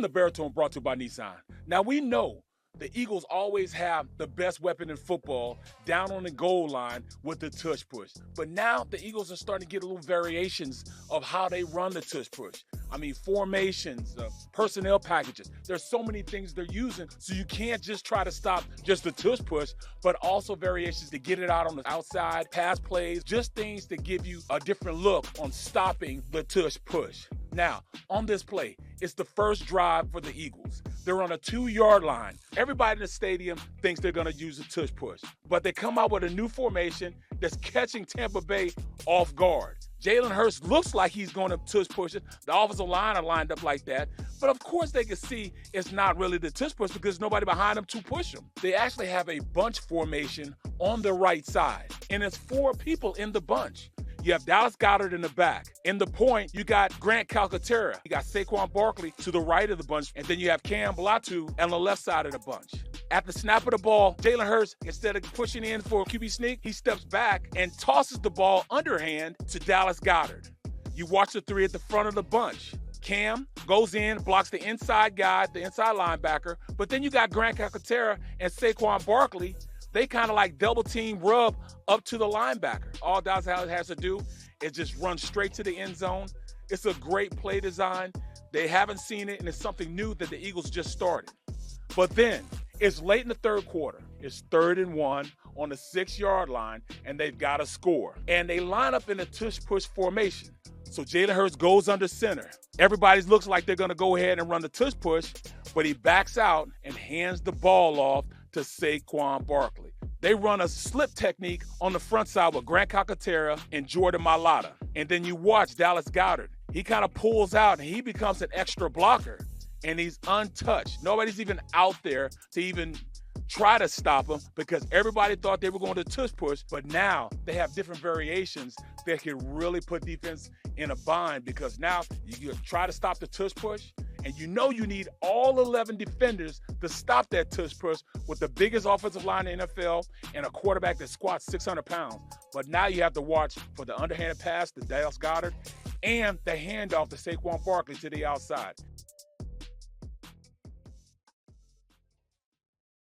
Welcome to Barrett Tone, brought to you by Nissan. Now we know the Eagles always have the best weapon in football down on the goal line with the tush push. But now the Eagles are starting to get a little variations of how they run the tush push. I mean, formations, personnel packages. There's so many things they're using, so you can't just try to stop just the tush push, but also variations to get it out on the outside, pass plays, just things to give you a different look on stopping the tush push. Now, on this play, it's the first drive for the Eagles. They're on a 2-yard line. Everybody in the stadium thinks they're going to use a tush push, but they come out with a new formation that's catching Tampa Bay off guard. Jalen Hurts looks like he's going to tush push it. The offensive line are lined up like that. But of course they can see it's not really the tush push because nobody behind them to push them. They actually have a bunch formation on the right side, and it's 4 people in the bunch. You have Dallas Goedert in the back. In the point, you got Grant Calcaterra. You got Saquon Barkley to the right of the bunch, and then you have Cam Blatu on the left side of the bunch. At the snap of the ball, Jalen Hurts, instead of pushing in for a QB sneak, he steps back and tosses the ball underhand to Dallas Goedert. You watch the 3 at the front of the bunch. Cam goes in, blocks the inside guy, the inside linebacker, but then you got Grant Calcaterra and Saquon Barkley. They kind of like double team rub up to the linebacker. All Dallas has to do is just run straight to the end zone. It's a great play design. They haven't seen it, and it's something new that the Eagles just started. But then it's late in the third quarter. It's 3rd and 1 on the 6-yard line, and they've got to score. And they line up in a tush push formation. So Jalen Hurts goes under center. Everybody looks like they're going to go ahead and run the tush push, but he backs out and hands the ball off to Saquon Barkley. They run a slip technique on the front side with Grant Calcaterra and Jordan Mailata. And then you watch Dallas Goedert. He kind of pulls out and he becomes an extra blocker, and he's untouched. Nobody's even out there to even try to stop him because everybody thought they were going to tush push, but now they have different variations that can really put defense in a bind because now you try to stop the tush push, and you know you need all 11 defenders to stop that tush push with the biggest offensive line in the NFL and a quarterback that squats 600 pounds. But now you have to watch for the underhanded pass to Dallas Goedert and the handoff to Saquon Barkley to the outside.